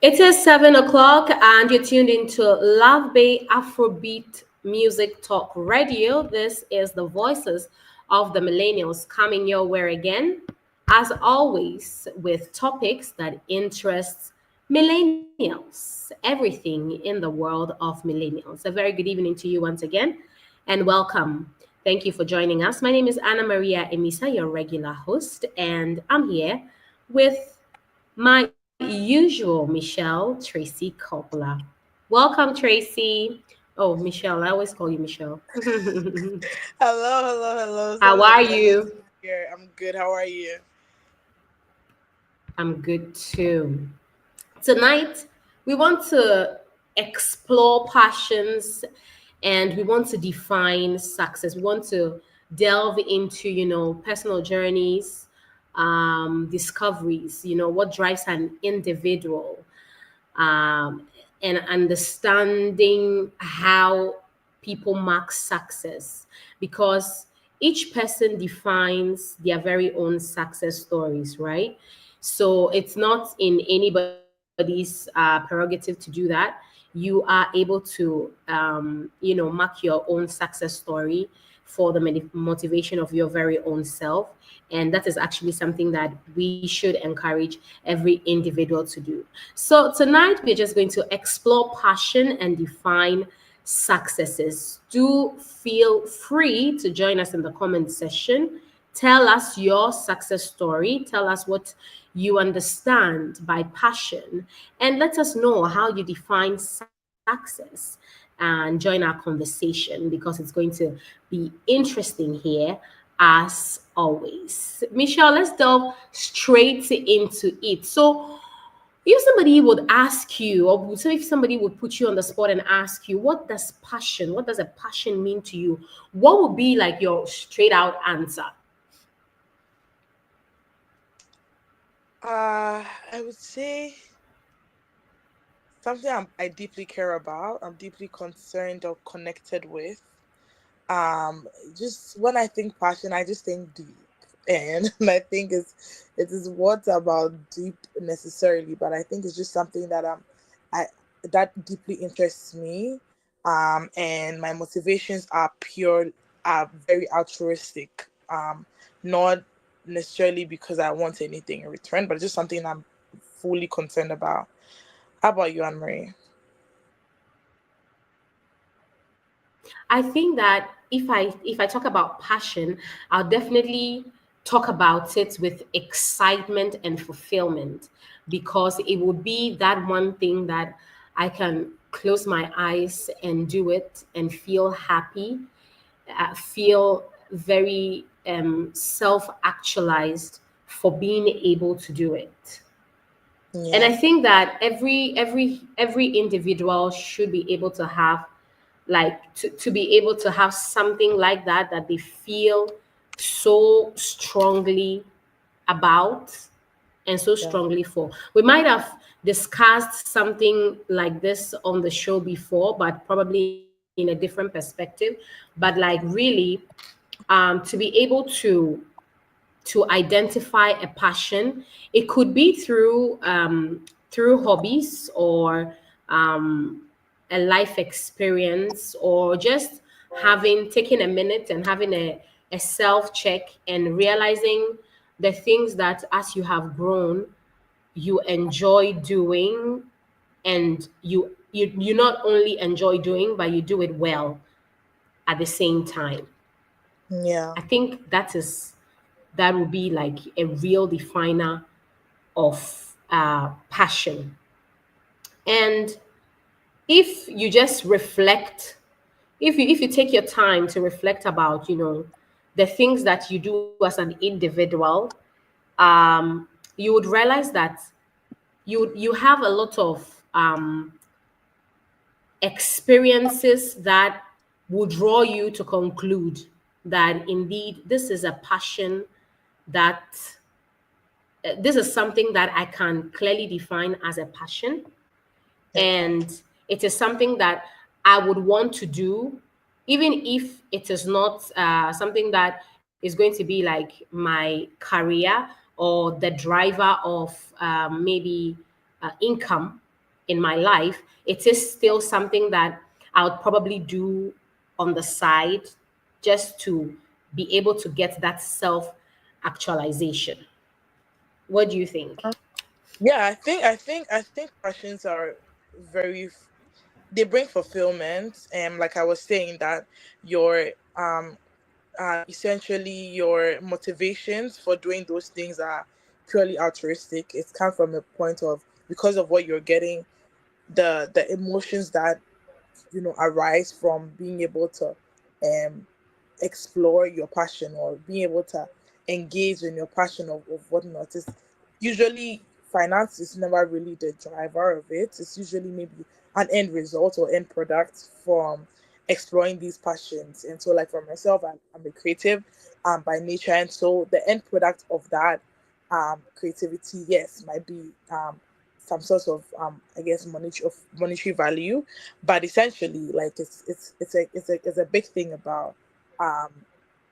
It is 7 o'clock, and you're tuned into Love Bay Afrobeat Music Talk Radio. This is the voices of the millennials coming your way again, as always, with topics that interest millennials, everything in the world of millennials. A very good evening to you once again, and welcome. Thank you for joining us. My name is Anna Maria Emisa, your regular host, and I'm here with my usual Michelle Tracy Coppola. Welcome, Tracy. Oh, Michelle. I always call you Michelle. Hello, hello, hello. It's How always a are pleasure to you? be here. I'm good. How are you? I'm good too. Tonight, we want to explore passions and we want to define success. We want to delve into, personal journeys, discoveries, what drives an individual, um, and understanding how people mark success because each person defines their very own success stories, right? So it's not in anybody's prerogative to do that. You are able to, mark your own success story for the motivation of your very own self. And that is actually something that we should encourage every individual to do. So tonight we're just going to explore passion and define successes. Do feel free to join us in the comment section. Tell us your success story. Tell us what you understand by passion and let us know how you define success and join our conversation because it's going to be interesting here as always. Michelle, let's delve straight into it. So, if somebody would ask you, or so if somebody would put you on the spot and ask you, what does a passion mean to you? What would be like your straight out answer? I would say something I deeply care about. I'm deeply concerned or connected with. Just when I think passion, I just think deep, and I think it is what about deep necessarily, but I think it's just something that I that deeply interests me. And my motivations are very altruistic. Not necessarily because I want anything in return, but it's just something I'm fully concerned about. How about you, Anne Marie? I think that if I talk about passion, I'll definitely talk about it with excitement and fulfillment because it would be that one thing that I can close my eyes and do it and feel happy, feel very self actualized for being able to do it. And I Yeah, think that every individual should be able to have to be able to have something like that they feel so strongly about and so yeah, strongly for. We might have discussed something like this on the show before, but probably in a different perspective. But like really, to be able to identify a passion, it could be through hobbies or a life experience or just having taking a minute and having a self check and realizing the things that as you have grown you enjoy doing and you not only enjoy doing but you do it well at the same time. yeah, I think that would be like a real definer of passion. And if you just reflect, if you take your time to reflect about the things that you do as an individual, um, you would realize that you have a lot of experiences that will draw you to conclude that indeed this is a passion that this is something that I can clearly define as a passion. yeah, And it is something that I would want to do, even if it is not something that is going to be like my career or the driver of maybe income. in my life, it is still something that I would probably do on the side just to be able to get that self actualization. What do you think? Yeah, I think passions are very, they bring fulfillment, and like I was saying, that your essentially your motivations for doing those things are purely altruistic. It's come from a point of, because of what you're getting, the emotions that arise from being able to um explore your passion, or being able to engage in your passion of whatnot. Is usually, finance is never really the driver of it. It's usually maybe an end result or end product from exploring these passions. And so, like for myself, I'm a creative by nature, and so the end product of that creativity, yes, might be some sort of I guess monetary value, but essentially, like it's a big thing um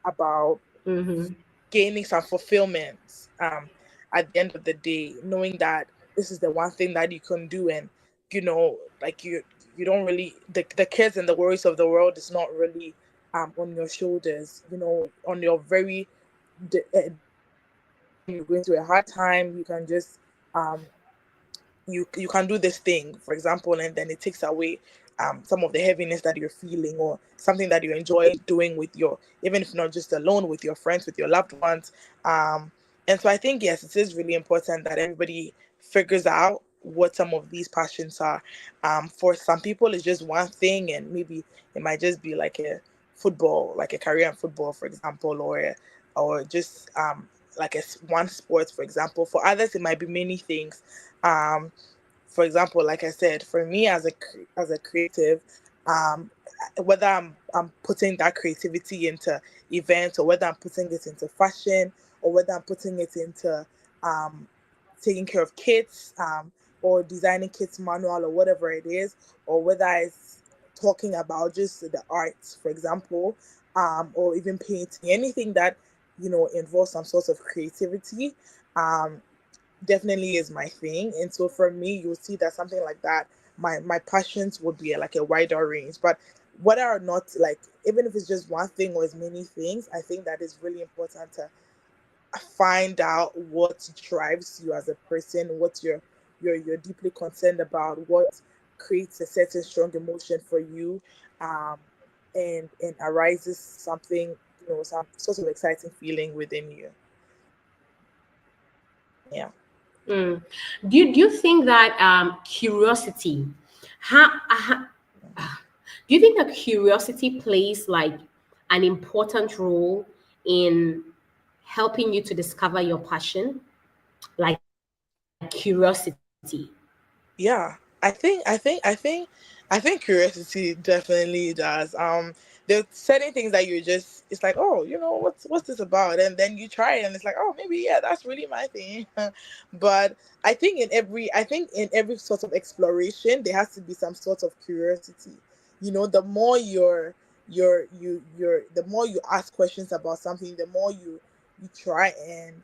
about Mm-hmm. gaining some fulfillment at the end of the day, knowing that this is the one thing that you can do. And like you don't really, the cares and the worries of the world is not really on your shoulders, on your very day to day, when you're going through a hard time. You can just um you can do this thing, for example, and then it takes away some of the heaviness that you're feeling, or something that you enjoy doing with your, even if not just alone, with your friends, with your loved ones. um and so I think, yes, it is really important that everybody figures out what some of these passions are. For some people it's just one thing, and maybe it might just be like a football, like a career in football, for example, or just like one sport, for example. For others it might be many things. um for example, like I said, for me as a creative, um whether I'm putting that creativity into events, or whether I'm putting it into fashion, or whether I'm putting it into um taking care of kids, or designing kids manual, or whatever it is, or whether it's talking about just the arts, for example, or even painting, anything that involves some sort of creativity, um definitely is my thing. And so for me, you'll see that something like that, my passions would be like a wider range. But whether or not, like, even if it's just one thing or as many things, I think that is really important to find out what drives you as a person, what you're deeply concerned about, what creates a certain strong emotion for you, um and arises something, some sort of exciting feeling within you. Yeah. Mm. Do you think that curiosity, how do you think that curiosity plays like an important role in helping you to discover your passion? Like curiosity. Yeah, I think curiosity definitely does. There's certain things that you just, it's like, oh, what's this about, and then you try it, and it's like, oh, maybe, yeah, that's really my thing. But I think in every sort of exploration there has to be some sort of curiosity. The more the more you ask questions about something, the more you try, and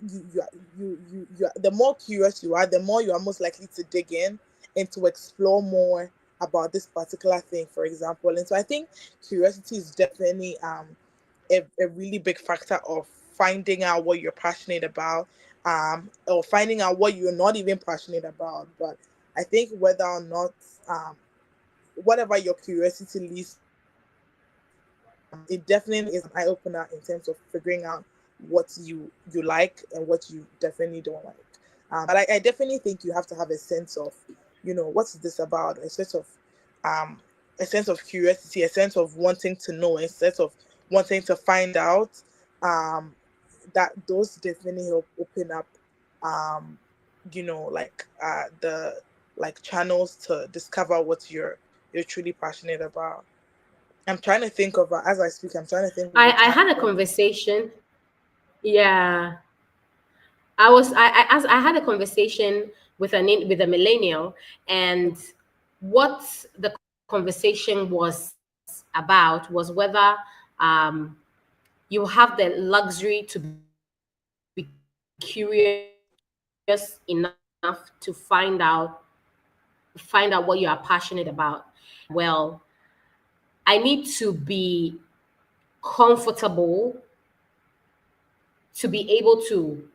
the more curious you are, the more you are most likely to dig in and to explore more about this particular thing, for example. And so I think curiosity is definitely a really big factor of finding out what you're passionate about, or finding out what you're not even passionate about. But I think whether or not, um whatever your curiosity leads to, it definitely is an eye opener in terms of figuring out what you like and what you definitely don't like. But I definitely think you have to have a sense of, what's this about, um, a sense of curiosity, a sense of wanting to know, a sense of wanting to find out. Um, that those definitely help open up, um, the, like, channels to discover what you're truly passionate about. I'm trying to think of, as I speak, I'm trying to think of a I time had a when. conversation. Yeah, I had a conversation with with a millennial, and what the conversation was about was whether um, you have the luxury to be curious enough to find out what you want to do find out what you are passionate about, well, I need to be comfortable to be able to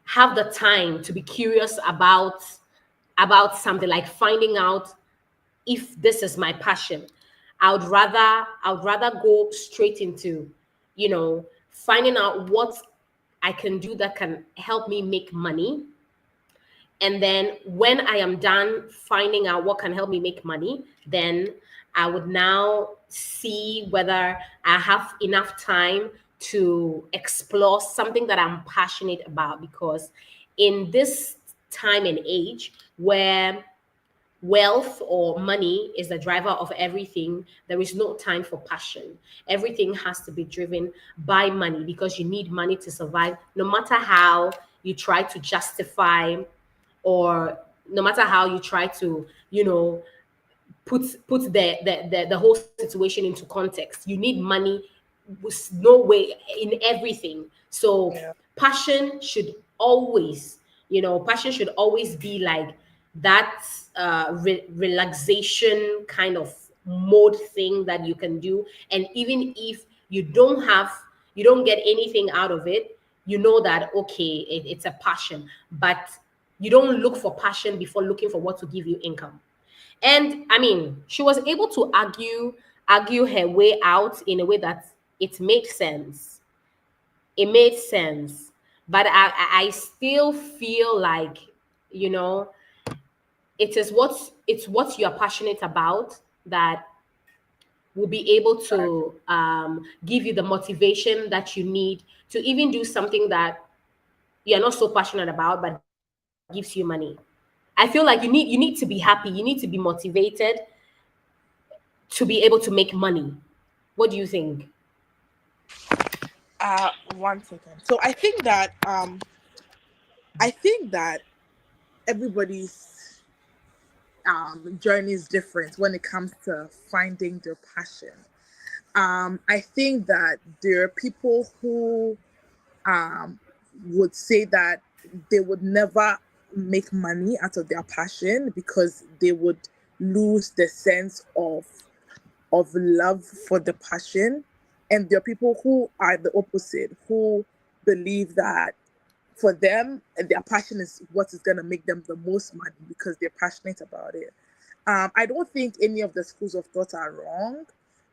have the time to be curious about something, like finding out if this is my passion. I would rather go straight into, finding out what I can do that can help me make money. And then when I am done finding out what can help me make money, then I would now see whether I have enough time to explore something that I'm passionate about. Because in this time and age where wealth or money is the driver of everything, there is no time for passion. Everything has to be driven by money, because you need money to survive, no matter how you try to justify, or no matter how you try to, put the whole situation into context. You need money with no way in everything. So Yeah. passion should always be like that relaxation kind of mode thing that you can do. And even if you don't get anything out of it, you know that okay, it's a passion. But you don't look for passion before looking for what to give you income. And I mean, she was able to argue her way out in a way that it made sense. It made sense. But I still feel like, you know, it's what you're passionate about that will be able to give you the motivation that you need to even do something that you're not so passionate about but gives you money. I feel like you need to be happy, you need to be motivated to be able to make money. What do you think? One second. So I think that everybody's journey is different when it comes to finding their passion. I think that there are people who um, would say that they would never make money out of their passion because they would lose the sense of love for the passion. And there are people who are the opposite, who believe that for them, their passion is what is going to make them the most money because they're passionate about it. I don't think any of the schools of thought are wrong.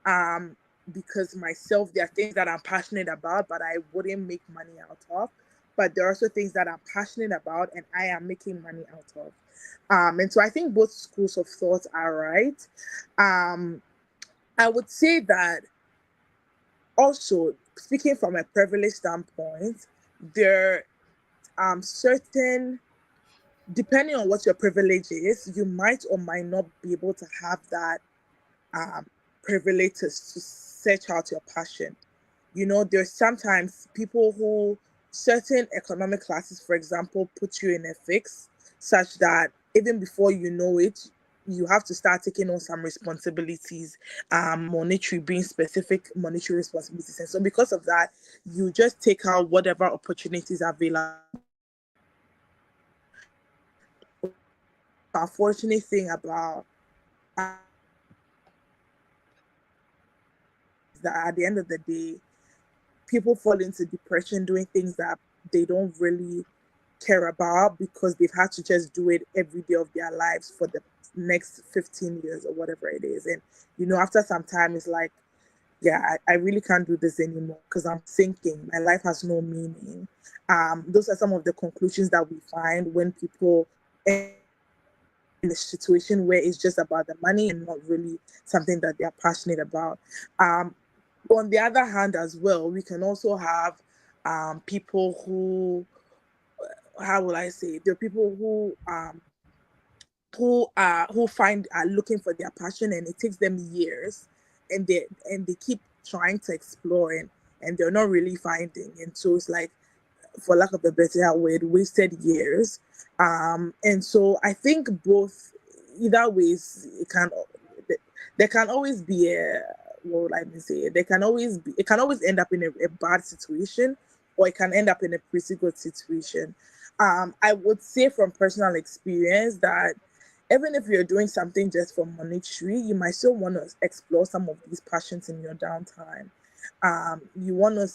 Um, because myself, there are things that I'm passionate about, but I wouldn't make money out of. But there are also things that I'm passionate about and I am making money out of. And so I think both schools of thought are right. Um, I would say that also, speaking from a privileged standpoint, there certain, depending on what your privilege is, you might or might not be able to have that um, privilege to search out your passion. There's sometimes people who, certain economic classes, for example, put you in a fix such that even before you know it, you have to start taking on some responsibilities, monetary, being specific monetary responsibilities. And so because of that, you just take out whatever opportunities are available. Unfortunate thing about is that at the end of the day, people fall into depression doing things that they don't really care about because they've had to just do it every day of their lives for the next 15 years or whatever it is. And, after some time, it's like, yeah, I really can't do this anymore because I'm sinking. My life has no meaning. Those are some of the conclusions that we find when people end in a situation where it's just about the money and not really something that they're passionate about. Um, on the other hand, as well, we can also have people who, how will I say, there are people who are looking for their passion and it takes them years, and they keep trying to explore and they're not really finding, and so it's like, for lack of a better word, wasted years. And so I think both, either ways, there can always be a, what would I even say? There can always be, it can always end up in a bad situation, or it can end up in a pretty good situation. I would say from personal experience that even if you're doing something just for monetary, you might still want to explore some of these passions in your downtime. You want to,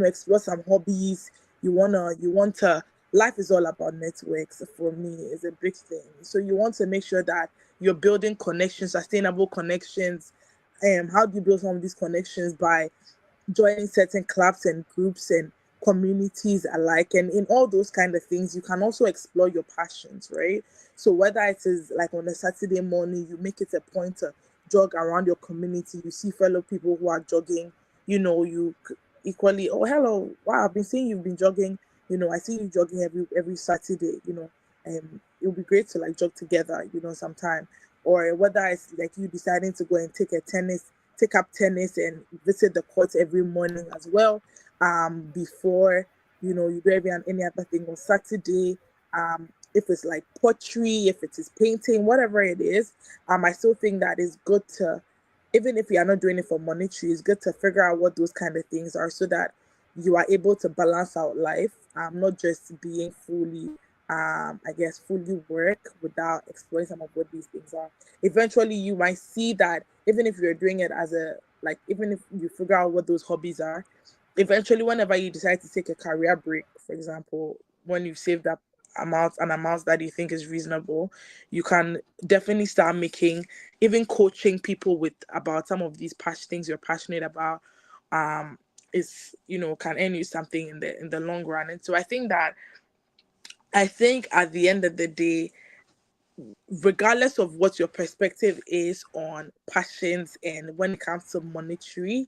explore some hobbies. You want to. Life is all about networks. For me, is a big thing. So you want to make sure that you're building connections, sustainable connections. How do you build some of these connections? By joining certain clubs and groups and communities alike, and in all those kind of things you can also explore your passions, right? So whether it is like on a Saturday morning, you make it a point to jog around your community, you see fellow people who are jogging, equally, oh hello, wow, I've been seeing you've been jogging, I see you jogging every Saturday, it would be great to like jog together, sometime. Or whether it's like you deciding to go and take up tennis and visit the courts every morning as well. Before you do any other thing on Saturday. If it's like pottery, if it is painting, whatever it is, I still think that it's good to, even if you are not doing it for monetary, it's good to figure out what those kind of things are so that you are able to balance out life, not just being fully, I guess, fully work without exploring some of what these things are. Eventually, you might see that even if you're doing it as a, like, even if you figure out what those hobbies are, eventually, whenever you decide to take a career break, for example, when you've saved up an amount that you think is reasonable, you can definitely start making, even coaching people with about some of these things you're passionate about, um is, can earn you something in the long run. And so I think at the end of the day, regardless of what your perspective is on passions and when it comes to monetary,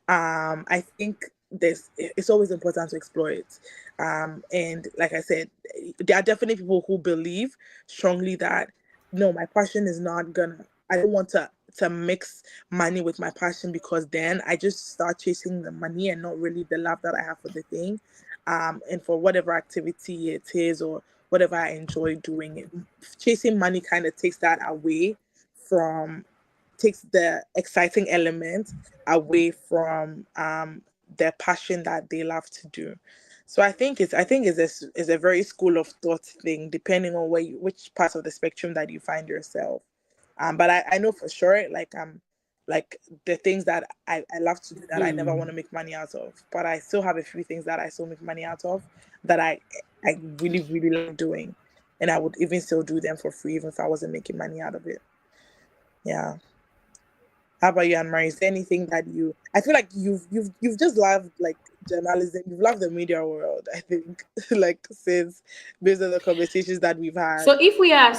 I think it's always important to explore it. And like I said, there are definitely people who believe strongly that no, my passion is not gonna, I don't want to mix money with my passion, because then I just start chasing the money and not really the love that I have for the thing. And for whatever activity it is, or whatever I enjoy doing, it chasing money kind of from takes the exciting element away from their passion that they love to do. So I think it's a very school of thought thing, depending on which part of the spectrum that you find yourself. But I know for sure, like the things that I love to do that I never want to Mm. make money out of, but I still have a few things that I still make money out of, that I really really like doing, and I would even still do them for free even if I wasn't making money out of it. Yeah. How about you, Anne Marie? Is there anything that I feel like you've just loved like journalism, you've loved the media world, I think, like since, based on the conversations that we've had. So if we are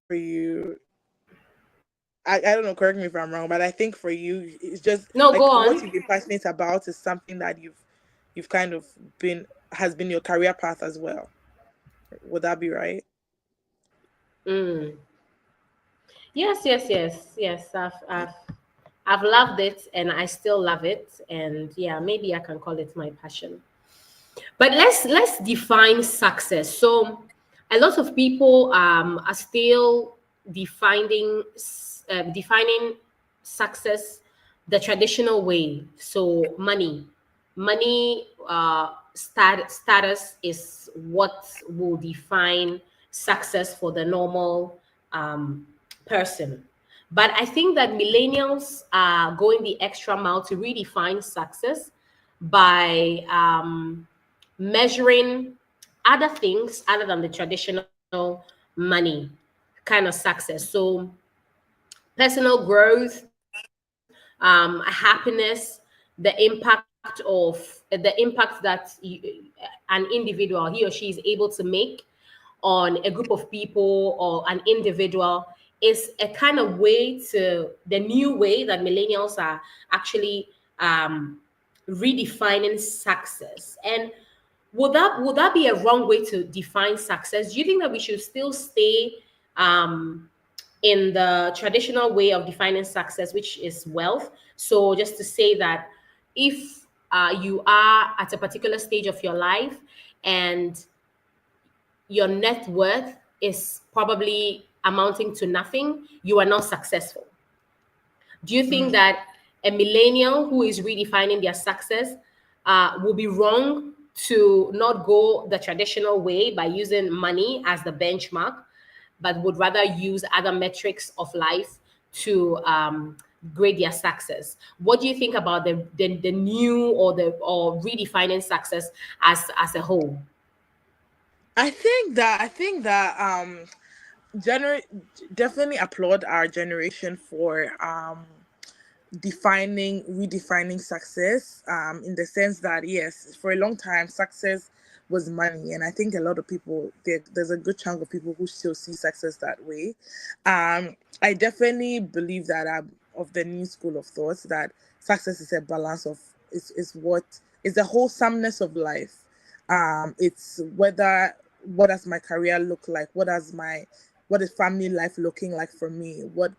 For you, I don't know, correct me if I'm wrong, but I think for you it's just no, like go what on. you've been passionate about is something that you've kind of been has been your career path as well. Would that be right? Mm. Yes, yes, yes, yes. I've loved it, and I still love it, and yeah, maybe I can call it my passion. But let's define success. So a lot of people are still defining success the traditional way. So money status is what will define success for the normal um, person. But I think that millennials are going the extra mile to redefine success by measuring other things other than the traditional money kind of success. So personal growth, happiness, the impact that an individual, he or she, is able to make on a group of people or an individual is a kind of way to the new way that millennials are actually redefining success. And would that be a wrong way to define success? Do you think that we should still stay um, in the traditional way of defining success, which is wealth? So just to say that if you are at a particular stage of your life and your net worth is probably amounting to nothing, you are not successful. Do you think Mm. that a millennial who is redefining their success will be wrong to not go the traditional way by using money as the benchmark, but would rather use other metrics of life to grade their success. What do you think about the new or redefining success as a whole? I think that gener- definitely applaud our generation for redefining success, in the sense that, yes, for a long time success was money, and I think a lot of people there's a good chunk of people who still see success that way. I definitely believe that I'm of the new school of thoughts that success is a balance of is what is the wholesomeness of life. It's whether what does my career look like, what is family life looking like for me, what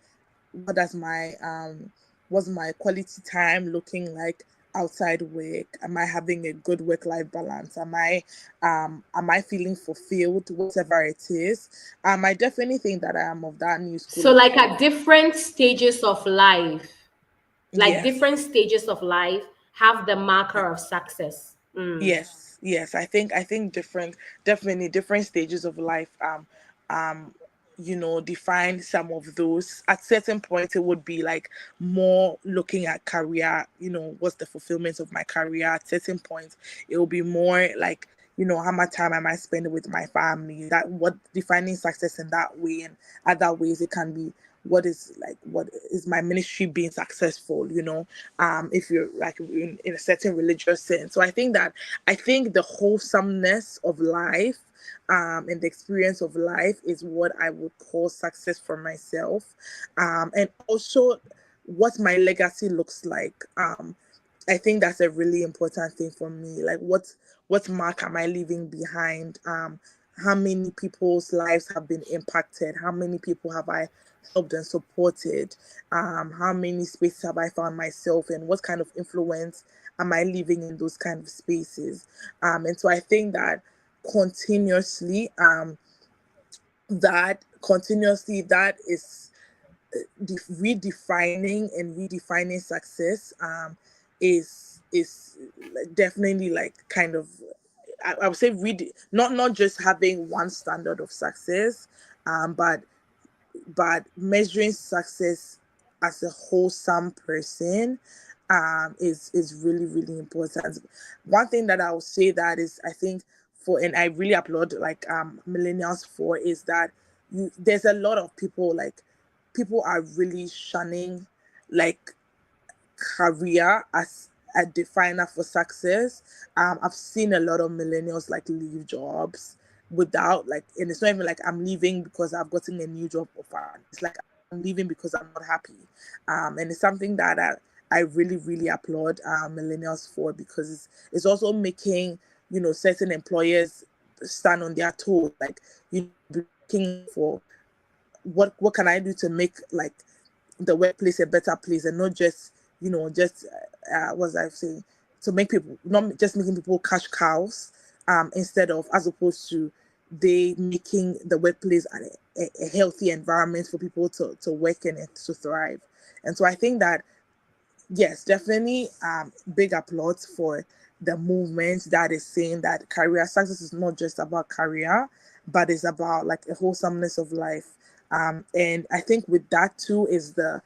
does my what's my quality time looking like outside work, am I having a good work life balance, am I feeling fulfilled, whatever it is. I definitely think that I am of that new school So, of like thought. at different stages of life, like Yes. different stages of life have the marker of success. Mm. Yes, I think different, definitely different stages of life um define some of those. At certain points it would be like more looking at career, what's the fulfillment of my career. At certain points it will be more like, how much time am I spending with my family, that what defining success in that way. And other ways it can be what is my ministry being successful, if you're like in a certain religious sense. So I think the wholesomeness of life, and the experience of life is what I would call success for myself. And also what my legacy looks like. I think that's a really important thing for me. Like what mark am I leaving behind? How many people's lives have been impacted? How many people have I helped and supported? How many spaces have I found myself in? What kind of influence am I living in those kind of spaces? And so I think that continuously, that is redefining success, is definitely like kind of, I would say, not just having one standard of success, but measuring success as a wholesome person, is really really important. One thing that I will say that is, I think, and I really applaud like millennials for, is that there's a lot of people, like, people are really shunning like career as a definer for success. I've seen a lot of millennials like leave jobs without, like, and it's not even like I'm leaving because I've gotten a new job offer. It's like I'm leaving because I'm not happy. And it's something that I really really applaud millennials for, because it's also making, certain employers stand on their toes. Like, be looking for what can I do to make, like, the workplace a better place, and not just, just what was I saying, to make people, not just making people cash cows, instead of, as opposed to they making the workplace a healthy environment for people to work in and to thrive. And so I think that, yes, definitely, big applause for the movement that is saying that career success is not just about career, but it's about like a wholesomeness of life. And I think with that too is the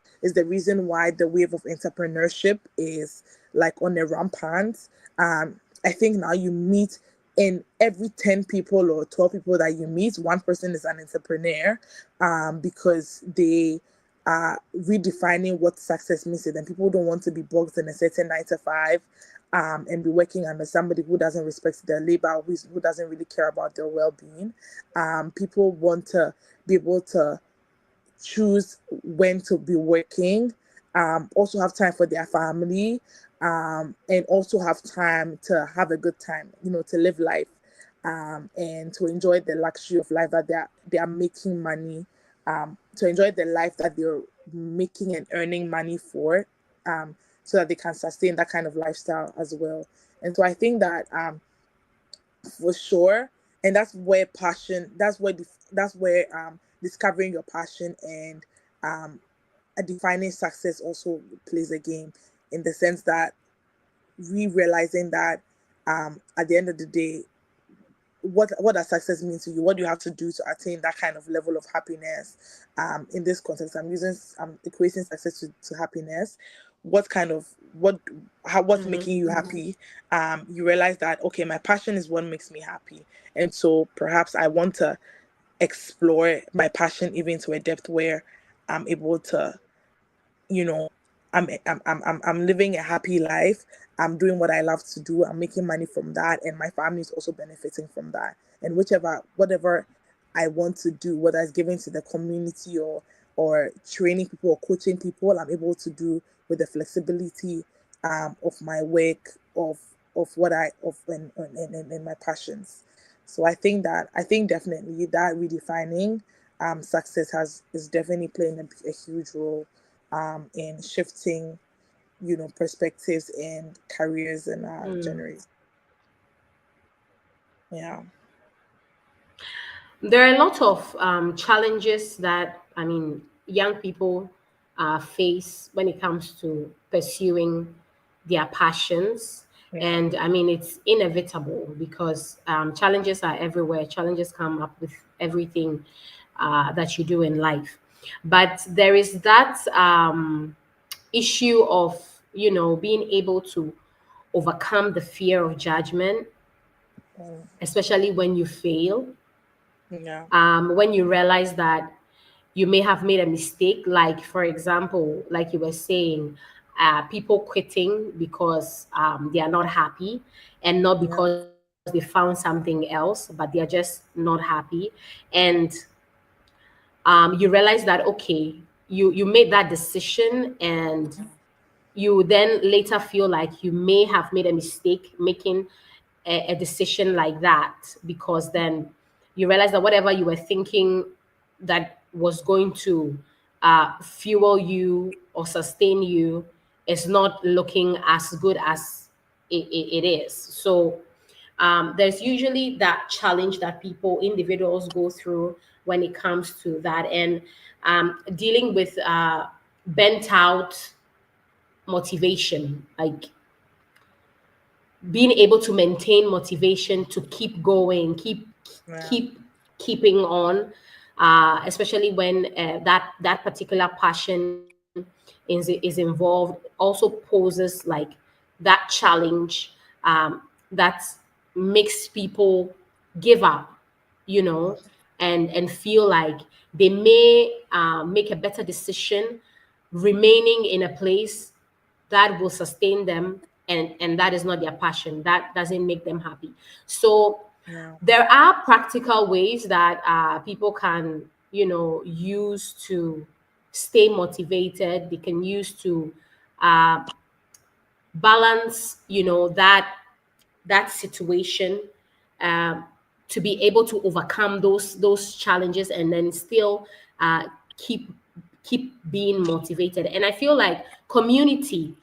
reason why the wave of entrepreneurship is like on a rampant. I think now you meet, in every 10 people or 12 people that you meet, one person is an entrepreneur, because they redefining what success means to them. People don't want to be boxed in a certain 9 to 5, and be working under somebody who doesn't respect their labor, who doesn't really care about their well-being. People want to be able to choose when to be working, also have time for their family, and also have time to have a good time, to live life, and to enjoy the luxury of life that they are making money, to enjoy the life that they're making and earning money for, so that they can sustain that kind of lifestyle as well. And so I think that, for sure, and that's where discovering your passion and um a defining success also plays a game, in the sense that realizing that at the end of the day, what does success mean to you? What do you have to do to attain that kind of level of happiness? In this context, I'm equating success to happiness. What kind of what's Mm-hmm. making you happy? You realize that, okay, my passion is what makes me happy, and so perhaps I want to explore my passion even to a depth where I'm able to, you know, I'm living a happy life. I'm doing what I love to do. I'm making money from that, and my family is also benefiting from that. And whatever I want to do, whether it's giving to the community or training people or coaching people, I'm able to do with the flexibility of my work, of what I of and my passions. So I think definitely that redefining success has is definitely playing a huge role in shifting, perspectives and careers in our Mm. generation. Yeah. There are a lot of challenges that, I mean, young people face when it comes to pursuing their passions. Yeah. And I mean, it's inevitable because challenges are everywhere. Challenges come up with everything that you do in life. But there is that issue of, being able to overcome the fear of judgment, Mm, especially when you fail, yeah. when you realize that you may have made a mistake, like for example, like you were saying, people quitting because they are not happy, and not Yeah. because they found something else, but they are just not happy. And you realize that, okay, you made that decision, and you then later feel like you may have made a mistake making a decision like that, because then you realize that whatever you were thinking that was going to fuel you or sustain you is not looking as good as it is. So there's usually that challenge that people, individuals, go through when it comes to that, and dealing with bent out motivation, like being able to maintain motivation to keep going, Yeah. keep keeping on, especially when that particular passion is involved, also poses like that challenge, that makes people give up, and feel like they may make a better decision remaining in a place that will sustain them, and that is not their passion, that doesn't make them happy. So Yeah. there are practical ways that people can, use to stay motivated. They can use to uh, balance, that situation, um, to be able to overcome those challenges, and then still uh, keep keep being motivated. And I feel like community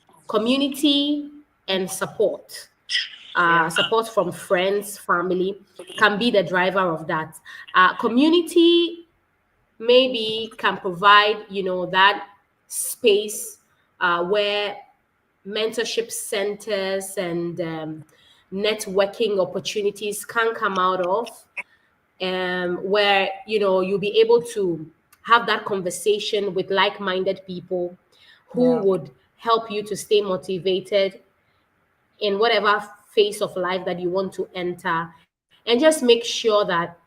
and Yeah. support from friends, family, can be the driver of that. Community maybe can provide, that space where mentorship centers and networking opportunities can come out of, where you'll be able to have that conversation with like-minded people who Yeah. would help you to stay motivated in whatever phase of life that you want to enter, and just make sure that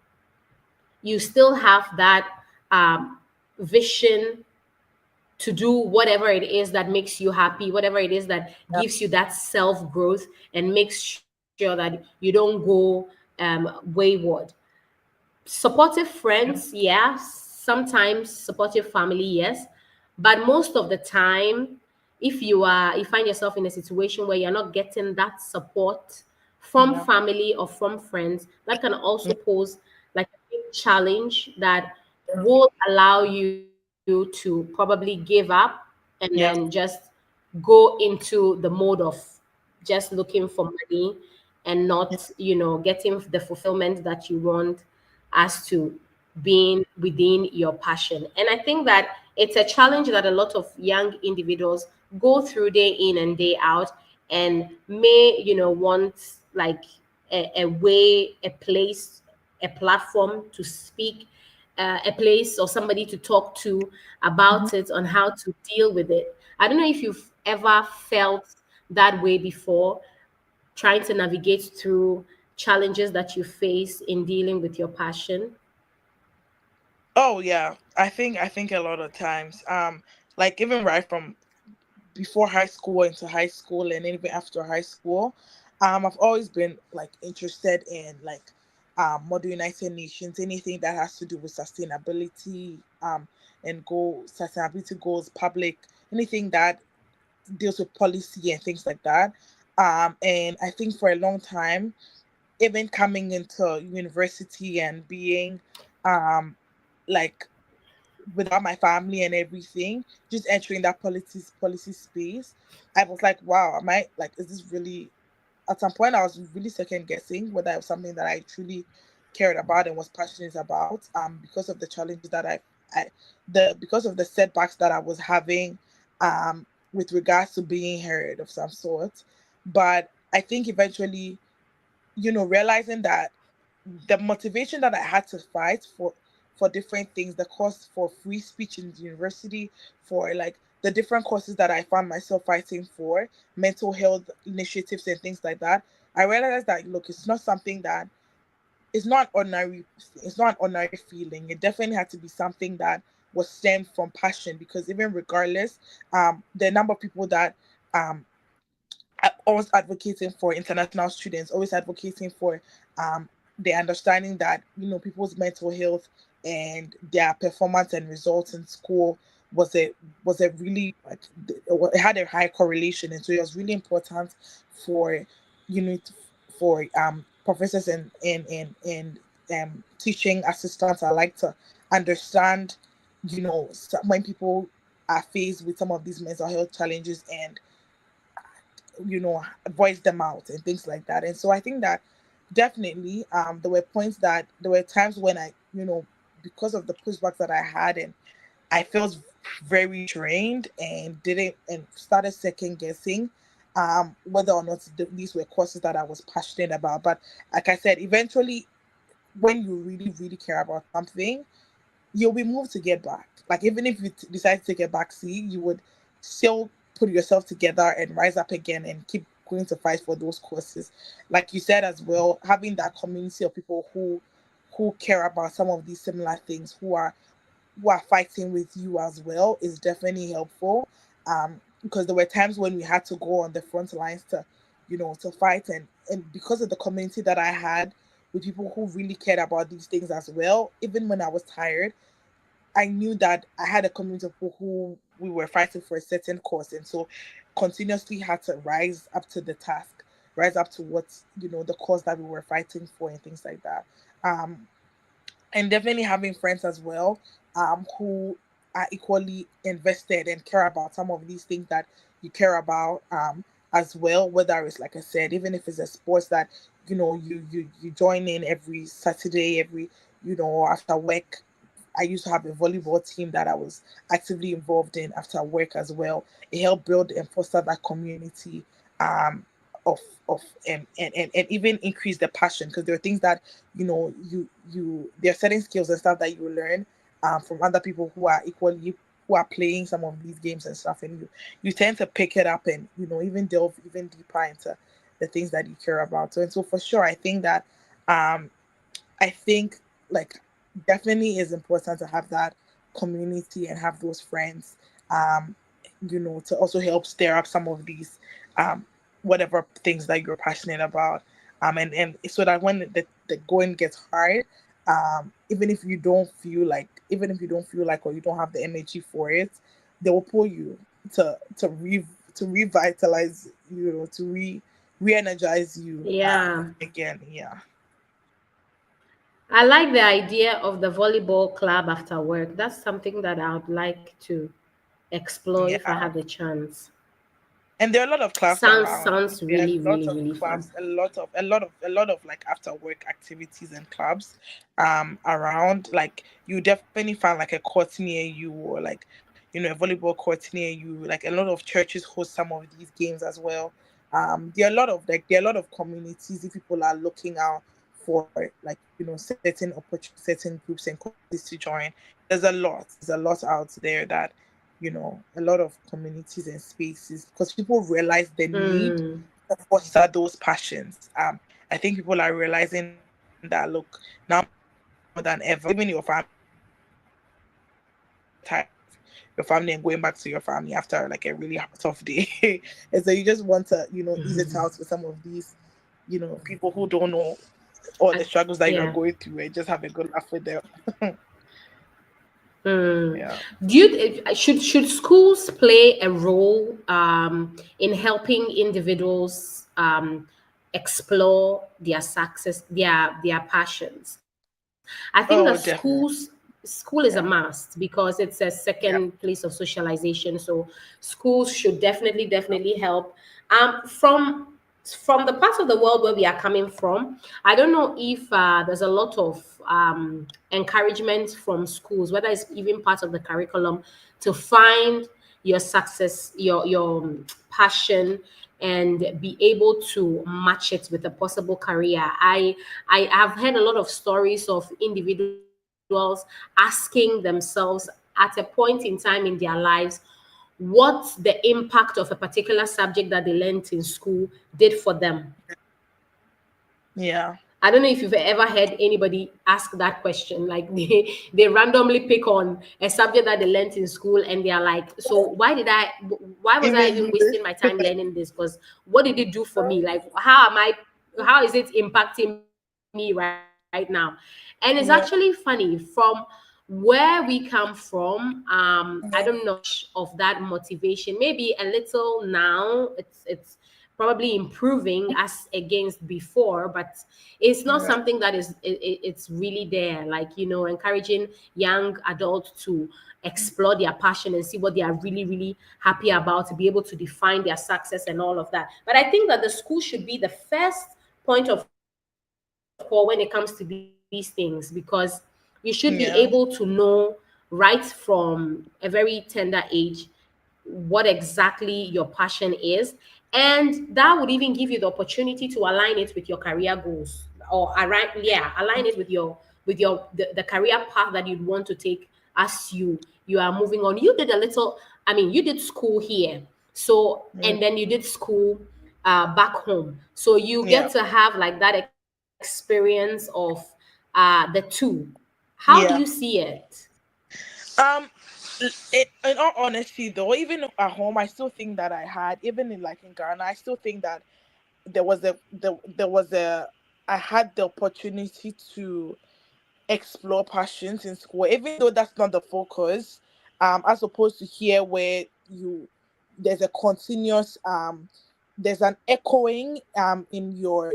you still have that vision to do whatever it is that makes you happy, whatever it is that Yeah. gives you that self growth, and makes sure that you don't go wayward. Supportive friends, yeah, sometimes supportive family, yes, but most of the time, if you find yourself in a situation where you're not getting that support from Yeah. family or from friends, that can also pose like a big challenge that will allow you to probably give up, and then Yeah. just go into the mode of just looking for money, and Yeah. not, getting the fulfillment that you want as to being within your passion. And I think that it's a challenge that a lot of young individuals go through day in and day out, and may, want like a way, a place, a platform to speak, a place or somebody to talk to Mhm. about it, on how to deal with it. I don't know if you've ever felt that way before, trying to navigate through challenges that you face in dealing with your passion. Oh yeah, I think a lot of times, like even right from before high school into high school and even after high school, I've always been like interested in like modern United Nations, anything that has to do with sustainability, and sustainability goals, public, anything that deals with policy and things like that. And I think for a long time, even coming into university and being um like without my family and everything, just entering that policy space, I was like, wow, am I like, is this really? At some point, I was really second guessing whether it was something that I truly cared about and was passionate about. Because of the challenges that I because of the setbacks that I was having, with regards to being heard of some sort. But I think eventually, realizing that the motivation that I had to fight for different things, the cost for free speech in the university, for like the different causes that I found myself fighting for, mental health initiatives and things like that, I realized that look, it's not something that it's not an ordinary feeling. It definitely had to be something that was stemmed from passion, because even regardless, the number of people that um always advocating for international students, always advocating for the understanding that people's mental health and their performance and results in school was a really like it had a high correlation, and so it was really important for you know to- for professors and teaching assistants alike to understand when people are faced with some of these mental health challenges, and voice them out and things like that. And so I think that definitely there were times when because of the pushbacks that I had, and I felt very drained and didn't and started second guessing whether or not these were courses that I was passionate about. But like I said, eventually, when you really really care about something, you'll be moved to get back. Like even if you decide to take a back seat, you would still put yourself together and rise up again and keep going to fight for those causes. Like you said as well, having that community of people who care about some of these similar things, who are fighting with you as well, is definitely helpful. Because there were times when we had to go on the front lines to fight, and because of the community that I had with people who really cared about these things as well, even when I was tired, I knew that I had a community of people who we were fighting for a certain cause, and so continuously had to rise up to the task, rise up to what the cause that we were fighting for, and things like that. Um, and definitely having friends as well, who are equally invested and care about some of these things that you care about, as well. Whether it's like I said, even if it's a sports that you join in every Saturday, every after work. I used to have a volleyball team that I was actively involved in after work as well. It helped build and foster that community, um, of and even increase the passion, because there are things that there are certain skills and stuff that you learn from other people who are playing some of these games and stuff, and you tend to pick it up and even delve even deeper into the things that you care about. So for sure, I think that um I think like definitely is important to have that community and have those friends, um, to also help stir up some of these um whatever things that you're passionate about. And so that when the going gets hard, even if you don't feel like or you don't have the energy for it, they will pull you to revitalize re-energize you Yeah. again. Yeah. I like the idea of the volleyball club after work. That's something that I would like to explore if I Yeah. have the chance. And there are a lot of clubs around. Sounds There are really, lots really, of really fun. clubs, a lot of like after work activities and clubs around. Like you definitely find like a court near you, or like a volleyball court near you. Like a lot of churches host some of these games as well. There are a lot of communities if people are looking out for like certain opportunities, certain groups and communities to join. There's a lot out there that a lot of communities and spaces, because people realize the need Mm. to foster those passions. I think people are realizing that, look, now more than ever, even your family, sometimes you're tired of your family and going back to your family after like a really tough day. And so you just want to ease it out with some of these people who don't know all the struggles that you're going through, and just have a good Yeah. laugh with them. Mm. Yeah. Should schools play a role in helping individuals explore their success, their passions? I think that Oh, definitely. school is a must Yeah. because it's a second Yeah. place of socialization. So schools should definitely help. From the part of the world where we are coming from, I don't know if there's a lot of encouragement from schools, whether it's even part of the curriculum, to find your success, your passion, and be able to match it with a possible career. I have heard a lot of stories of individuals asking themselves at a point in time in their lives what the impact of a particular subject that they learned in school did for them. Yeah. I don't know if you've ever heard anybody ask that question. Like they randomly pick on a subject that they learned in school and they are like, so why was I Even even do wasting my this. time learning this? Because what did it do for me? Like how is it impacting me right now? And it's actually funny Yeah. from where we come from. I don't know much of that motivation. Maybe a little now. It's probably improving as against before, but it's not Yeah. something that it's really there, like encouraging young adults to explore their passion and see what they are really happy about, to be able to define their success and all of that. But I think that the school should be the first point of call when it comes to these things, because you should be able to know Yeah. right from a very tender age what exactly your passion is, and that would even give you the opportunity to align it with your career goals, or align it with the career path that you'd want to take as you are moving on. You did a little, I mean, you did school here, so, Yeah. and then you did school back home, so you Yeah. get to have like that experience of the two. How do you Yeah. see it? Um, in all honesty, though, even at home, I still think that I had, even in Ghana, I still think that there was a I had the opportunity to explore passions in school, even though that's not the focus. As opposed to here, where there's a continuous there's an echoing in your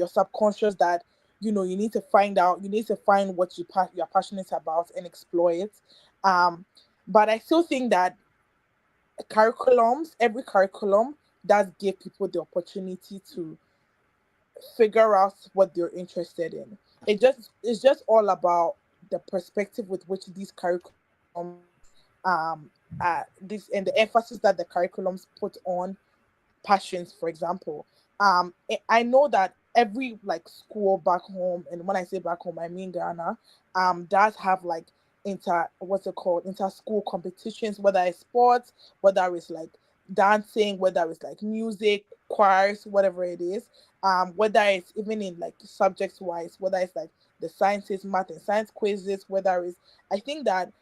subconscious that you need to find out, you need to find what you're passionate about and explore it. Um, but I still think that every curriculum does give people the opportunity to figure out what they're interested in. It's just all about the perspective with which these curriculums this and the emphasis that the curriculums put on passions, for example. I know that every like school back home, and when I say back home I mean Ghana, does have like inter school competitions, whether it's sports, whether it's like dancing, whether it's like music, choirs, whatever it is. Whether it's even in like subjects wise, whether it's like the sciences, math and science quizzes, whether it's I think that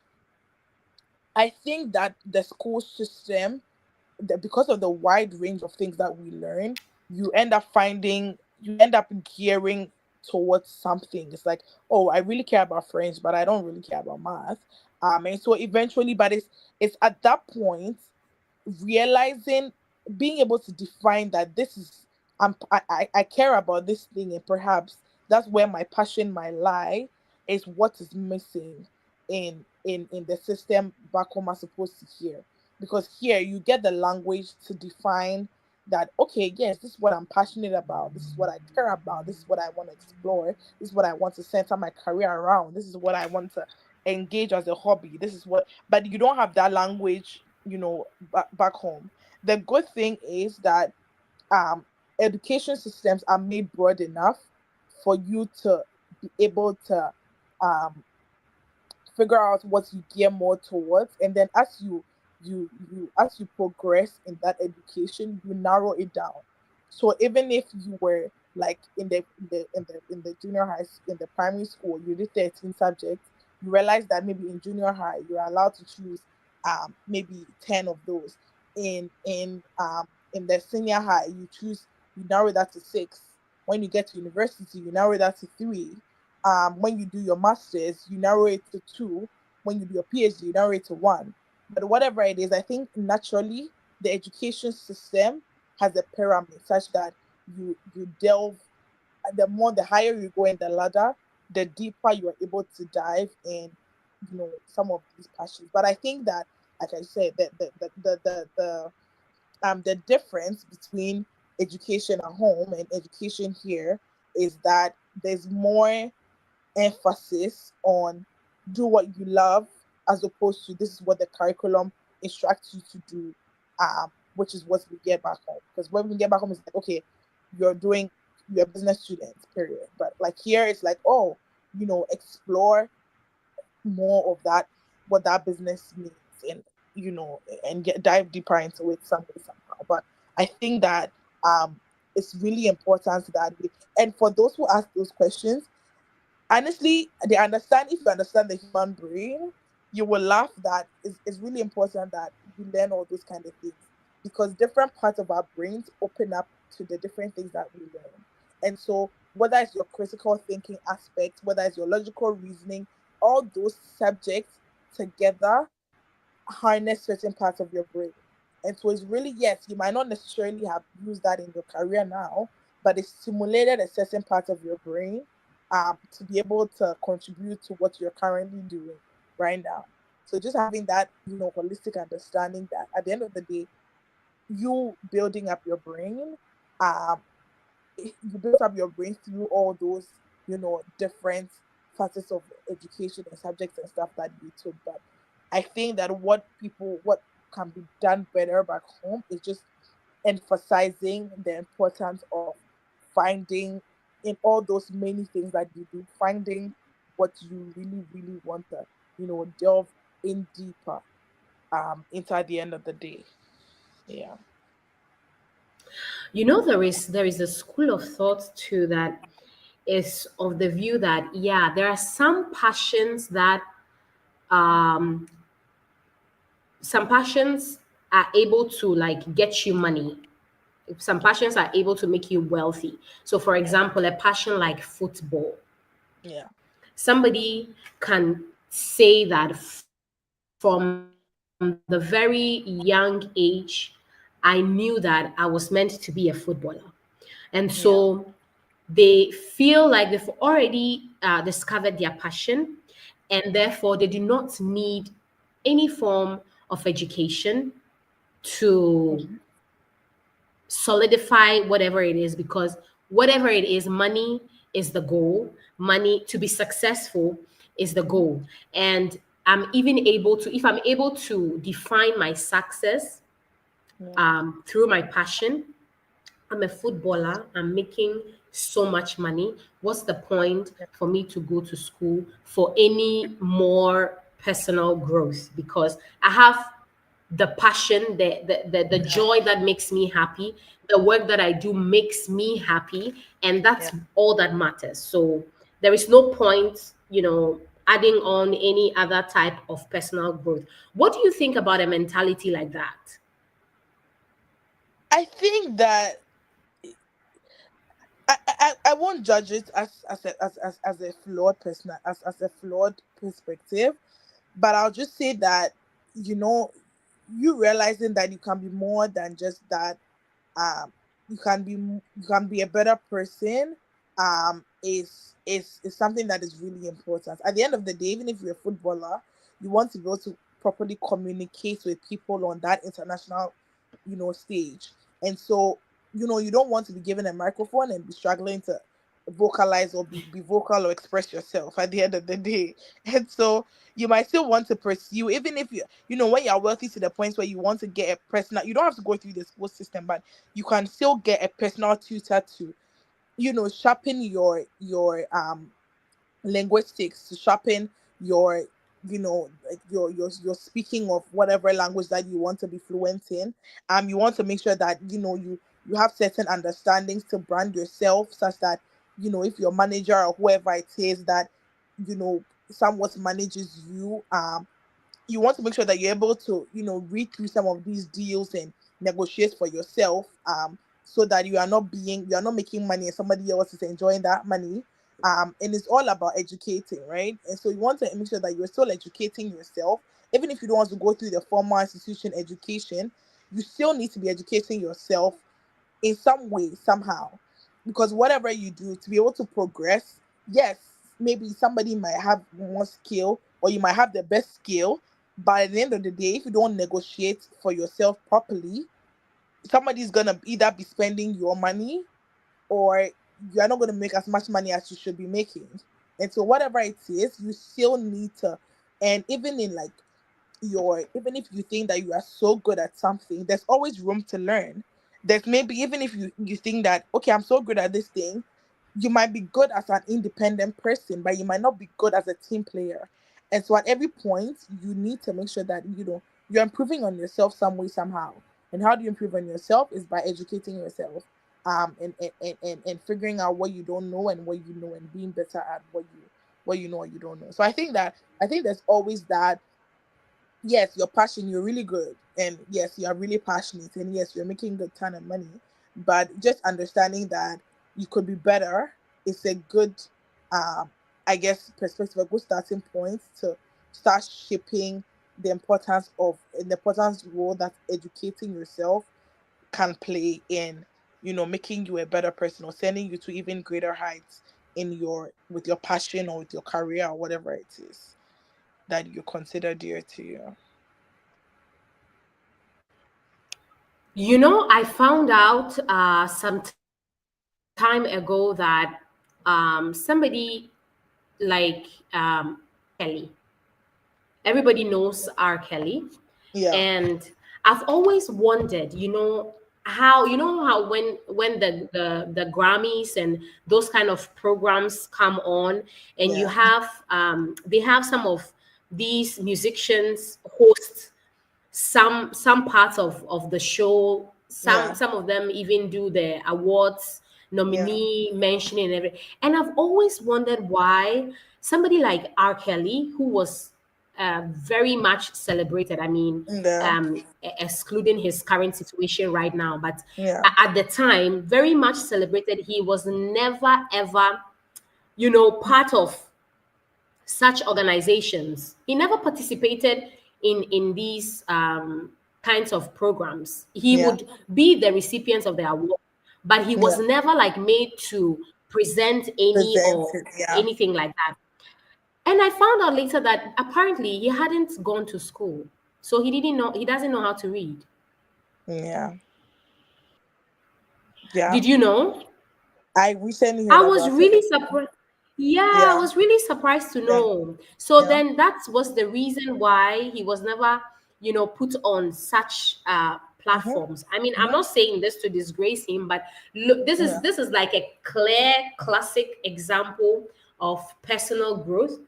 I think that the school system, because of the wide range of things that we learn, you end up gearing towards something. It's like, oh, I really care about French, but I don't really care about math. And so eventually, but it's at that point realizing, being able to define that this is I care about this thing, and perhaps that's where my passion might lie, is what is missing in the system back home as opposed to here. Because here you get the language to define that, okay, yes, this is what I'm passionate about, this is what I care about, this is what I want to explore, this is what I want to center my career around, this is what I want to engage as a hobby, this is what, but you don't have that language back home. The good thing is that um, education systems are made broad enough for you to be able to um, figure out what you gear more towards, and then as you progress in that education, you narrow it down. So even if you were like in the junior high in the primary school, you did 13 subjects, you realize that maybe in junior high you're allowed to choose maybe 10 of those. In the senior high, you narrow that to 6. When you get to university, you narrow that to 3. When you do your masters, you narrow it to 2. When you do your PhD, you narrow it to 1. But whatever it is, I think naturally the education system has a pyramid such that you delve, the higher you go in the ladder, the deeper you are able to dive in, some of these passions. But I think that, like I said, the difference between education at home and education here is that there's more emphasis on do what you love, as opposed to this is what the curriculum instructs you to do, which is what we get back home. Because when we get back home, it's like, okay, you're a business student, period. But like here, it's like, oh, explore more of that, what that business means, and and dive deeper into it somehow. But I think that it's really important that and for those who ask those questions, honestly, they understand. If you understand the human brain, you will laugh that it's really important that we learn all those kind of things, because different parts of our brains open up to the different things that we learn. And so whether it's your critical thinking aspect, whether it's your logical reasoning, all those subjects together harness certain parts of your brain. And so it's really, yes, you might not necessarily have used that in your career now, but it stimulated a certain part of your brain to be able to contribute to what you're currently doing right now. So just having that, holistic understanding that at the end of the day, you building up your brain, um, you build up your brain through all those, different facets of education and subjects and stuff that you took. But I think that what can be done better back home is just emphasizing the importance of finding, in all those many things that you do, finding what you really, really want to, delve in deeper into at the end of the day. Yeah. There is a school of thought too that is of the view that, yeah, there are um some passions are able to like get you money. Some passions are able to make you wealthy. So for Yeah. example, a passion like football, Yeah. somebody can say that from the very young age, I knew that I was meant to be a footballer. And so Yeah. they feel like they've already discovered their passion, and therefore they do not need any form of education to Mhm. solidify whatever it is, because whatever it is, money is the goal. Money to be successful is the Mhm. goal. And if I'm able to define my success Yeah. through my passion, I'm a footballer, I'm making so much money. What's the point Yeah. for me to go to school for any more personal growth? Because I have the passion, the Yeah. joy that makes me happy, the work that I do makes me happy, and Yeah. that's all that matters. So there is no point, adding on any other type of personal growth. What do you think about a mentality like that? I think that I won't judge it as a flawed person, as a flawed perspective, but I'll just say that, you know you realizing that you can be more than just that, um you can be a better person, is something that is really important. At the end of the day, even if you're a footballer, you want to be able to properly communicate with people on that international, stage. And so, you don't want to be given a microphone and be struggling to vocalize or be vocal or express yourself at the end of the day. And so you might still want to pursue, even if when you're wealthy to the point where you want to get a personal, you don't have to go through the school system, but you can still get a personal tutor to, sharpen your linguistics, to sharpen your like your speaking of whatever language that you want to be fluent in. You want to make sure that you have certain understandings to brand yourself, such that if your manager or whoever it is that somewhat manages you, you want to make sure that you're able to read through some of these deals and negotiate for yourself, so that you are not making money and somebody else is enjoying that money. And it's all about educating, right? And so you want to make sure that you're still educating yourself, even if you don't want to go through the formal institution education. You still need to be educating yourself in some way, somehow, because whatever you do to be able to progress, yes, maybe somebody might have more skill or you might have the best skill, but at the end of the day, if you don't negotiate for yourself properly, somebody's gonna either be spending your money, or you're not going to make as much money as you should be making. And so whatever it is, you still need to. And even in like even if you think that you are so good at something, there's always room to learn. There's maybe, even if you think that, okay, I'm so good at this thing, you might be good as an independent person, but you might not be good as a team player. And so at every point, you need to make sure that you're improving on yourself some way, somehow. And how do you improve on yourself is by educating yourself, and figuring out what you don't know and what you know, and being better at what you know or you don't know. So I think there's always that. Yes, your passion, you're really good, and yes, you are really passionate, and yes, you're making good ton of money, but just understanding that you could be better is a good, um I guess, perspective, a good starting point to start shaping the importance role that educating yourself can play in making you a better person, or sending you to even greater heights in your with your passion, or with your career, or whatever it is that you consider dear to you. I found out some time ago that somebody like Kelly. Everybody knows R. Kelly. Yeah. And I've always wondered, how when the Grammys and those kind of programs come on, and you Yeah. have they have some of these musicians host some parts of the show. some Yeah. some of them even do the awards Yeah. nominee mentioning and everything. And I've always wondered why somebody like R. Kelly, who was very much celebrated. I mean, Yeah. excluding his current situation right now, but Yeah. at the time, very much celebrated. He was never ever, part of such organizations. He never participated in these kinds of programs. He Yeah. would be the recipient of the award, but he was Yeah. never like made to present any or Presented. Yeah. anything like that. And I found out later that apparently he hadn't gone to school, so he doesn't know how to read. Yeah. Yeah. Did you know? I recently heard I was about it. really surprised. Yeah, I Yeah. was really surprised to Yeah. know. So Yeah. then that was the reason why he was never, put on such Mm-hmm. platforms. I mean, I'm Mm-hmm. not saying this to disgrace him, but look, this is Yeah. this is like a clear classic example of personal growth,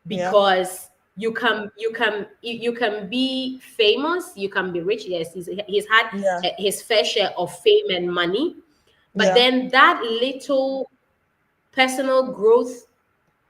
Yeah. because you can be famous, you can be rich. Yes, he's had Yeah. his fair share of fame and money, but Yeah. then that little personal growth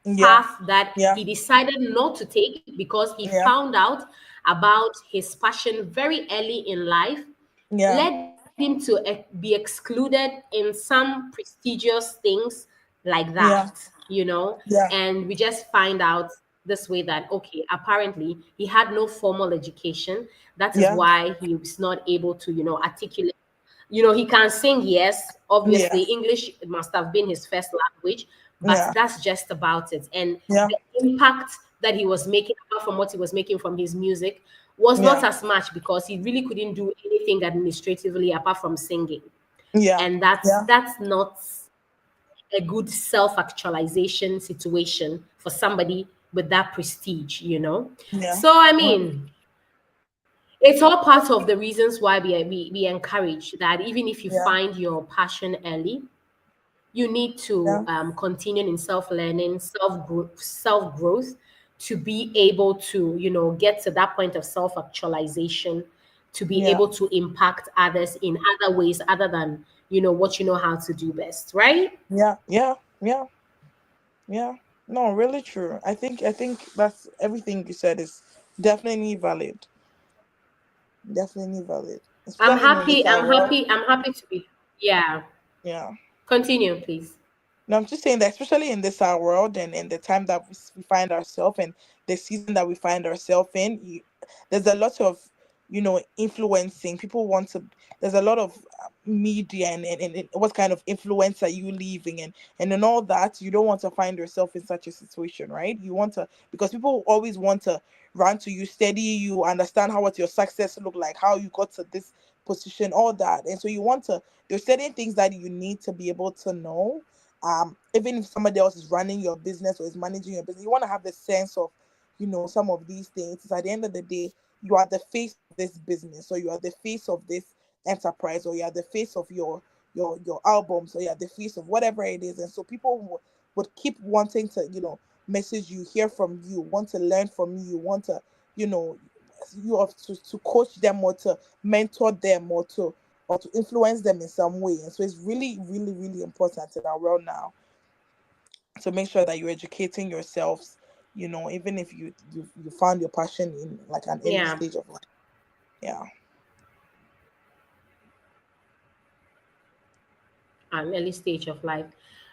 Yeah. path that Yeah. he decided not to take because he Yeah. found out about his passion very early in life, Yeah. led him to be excluded in some prestigious things like that, Yeah. Yeah. and we just find out this way that, okay, apparently he had no formal education. That is Yeah. why he was not able to articulate. He can sing, yes. Yeah. Obviously, English must have been his first language, but Yeah. that's just about it. And Yeah. the impact that he was making, apart from what he was making from his music, was not Yeah. as much, because he really couldn't do anything administratively apart from singing. Yeah. And that's Yeah. that's not a good self-actualization situation for somebody with that prestige, you know. Yeah. So I Yeah. mean, it's all part of the reasons why we encourage that even if you Yeah. find your passion early, you need to Yeah. continue in self-learning, self-growth to be able to, you know, get to that point of self-actualization, to be Yeah. able to impact others in other ways other than, you know, what you know how to do best, right? Yeah. Yeah. Yeah. Yeah. No, really true. I think that's everything you said is definitely valid. Definitely valid. I'm Especially in this happy. our I'm world. happy. I'm happy to be. Yeah. Yeah. Continue, please. No, I'm just saying that, especially in this our world and in the time that we find ourselves and the season that we find ourselves in, there's a lot of, influencing. People want to. There's a lot of media and what kind of influence are you leaving and in all that you don't want to find yourself in such a situation, right? You want to, because people always want to run to you, steady you, understand how what your success look like, how you got to this position, all that, and so you want to. There's certain things that you need to be able to know, even if somebody else is running your business or is managing your business, you want to have the sense of, some of these things. It's at the end of the day, you are the face of this business, or you are the face of this enterprise, or you are the face of your albums, or you are the face of whatever it is. And so people would keep wanting to, message you, hear from you, want to learn from you, want to, you know, you have to coach them or to mentor them or to influence them in some way. And so it's really, really, really important in our world now to make sure that you're educating yourselves, even if you found your passion in like an early Yeah. stage of life. Yeah. An early stage of life.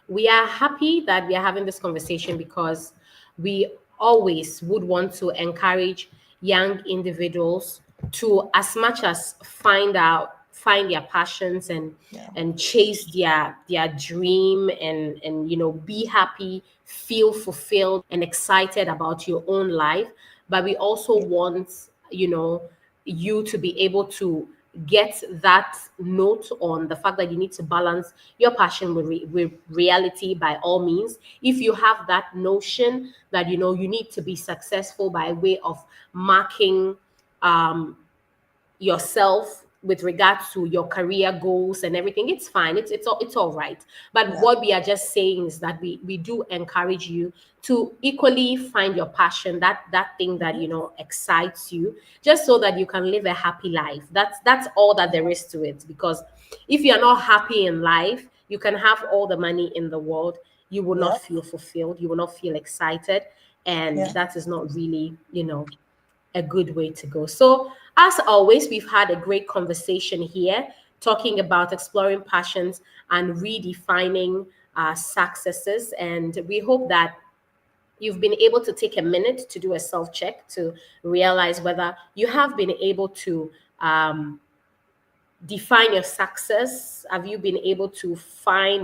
We are happy that we are having this conversation because we always would want to encourage young individuals to, as much as find their passions Yeah. and chase their dream and you know, be happy, feel fulfilled and excited about your own life. But we also Yeah. want, you know, you to be able to get that note on the fact that you need to balance your passion with reality by all means. If you have that notion that, you know, you need to be successful by way of marking um, yourself with regards to your career goals and everything, it's fine, it's all right. But Yeah. what we are just saying is that we do encourage you to equally find your passion, that thing that, Mhm. you know, excites you, just so that you can live a happy life. That's all that there is to it. Because if you're not happy in life, you can have all the money in the world, you will not Yeah. feel fulfilled, you will not feel excited, and Yeah. that is not really, you know, a good way to go. So, as always, we've had a great conversation here talking about exploring passions and redefining successes. And we hope that you've been able to take a minute to do a self check to realize whether you have been able to um, define your success. Have you been able to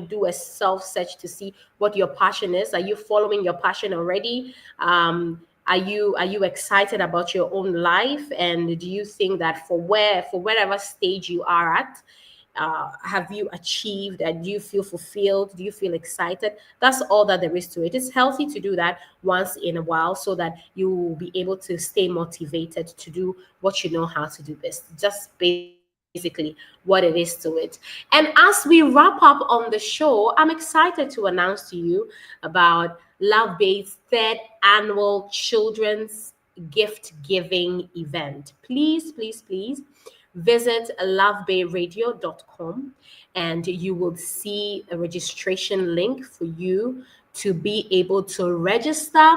do a self search to see what your passion is? Are you following your passion already? Are you excited about your own life? And do you think that for wherever stage you are at, have you achieved, and do you feel fulfilled, do you feel excited? That's all that there is to it. It's healthy to do that once in a while so that you will be able to stay motivated to do what you know how to do best. Just basically what it is to it. And as we wrap up on the show, I'm excited to announce to you about Love Bay's third annual children's gift giving event. Please visit lovebayradio.com and you will see a registration link for you to be able to register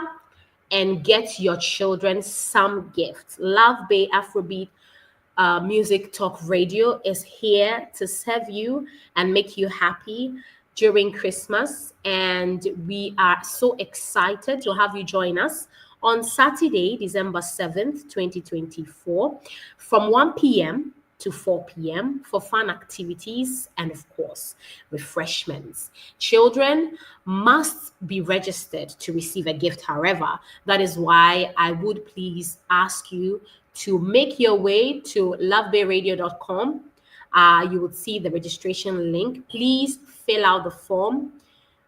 and get your children some gifts. Love Bay Afrobeat Music Talk Radio is here to serve you and make you happy during Christmas. And we are so excited to have you join us on Saturday, December 7th, 2024, from 1 p.m. to 4 p.m. for fun activities and, of course, refreshments. Children must be registered to receive a gift, however. That is why I would please ask you to make your way to lovebayradio.com. You will see the registration link. Please fill out the form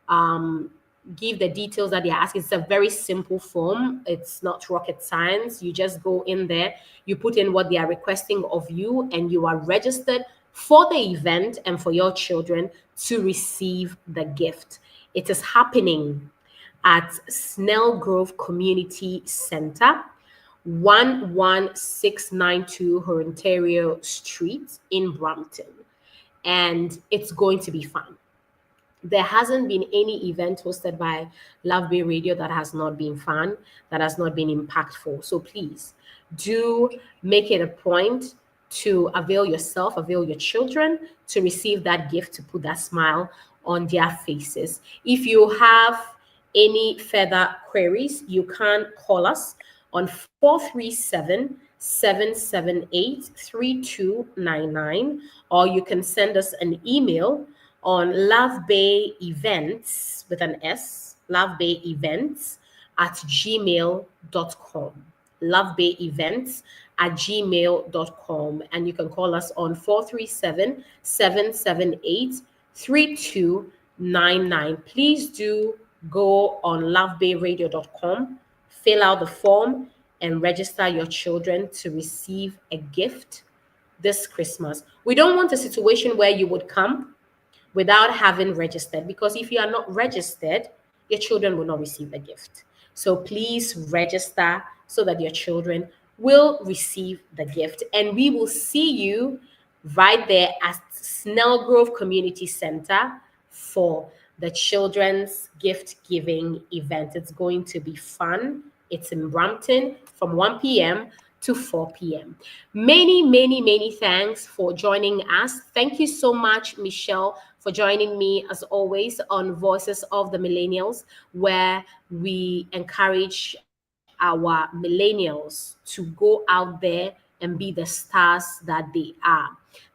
um, give the details that they're asking. It's a very simple form. It's not rocket science. You just go in there, you put in what they are requesting of you, and you are registered for the event and for your children to receive the gift. It is happening at Snell Grove Community Center, 11692 Ontario Street in Brampton. And it's going to be fun. There hasn't been any event hosted by Love Bay Radio that has not been fun, that has not been impactful. So please do make it a point to avail yourself, avail your children to receive that gift, to put that smile on their faces. If you have any further queries, you can call us on 437-778-3299, or you can send us an email on lovebayevents with an S, lovebayevents at gmail.com. Lovebayevents at gmail.com. And you can call us on 437-778-3299. Please do go on lovebayradio.com, fill out the form, and register your children to receive a gift this Christmas. We don't want a situation where you would come without having registered, because if you are not registered, your children will not receive the gift. So please register so that your children will receive the gift. And we will see you right there at Snell Grove Community Center for the children's gift giving event. It's going to be fun. It's in Brampton from 1 p.m. to 4 p.m. Many, many, many thanks for joining us. Thank you so much, Michelle, for joining me as always on Voices of the Millennials, where we encourage our millennials to go out there and be the stars that they are.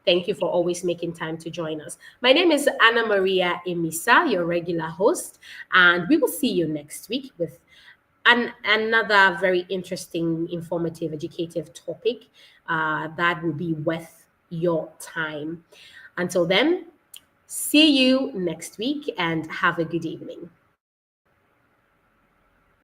Thank you for always making time to join us. My name is Anna Maria Emisa, your regular host, and we will see you next week with another very interesting, informative, educative topic that will be worth your time. Until then, see you next week and have a good evening.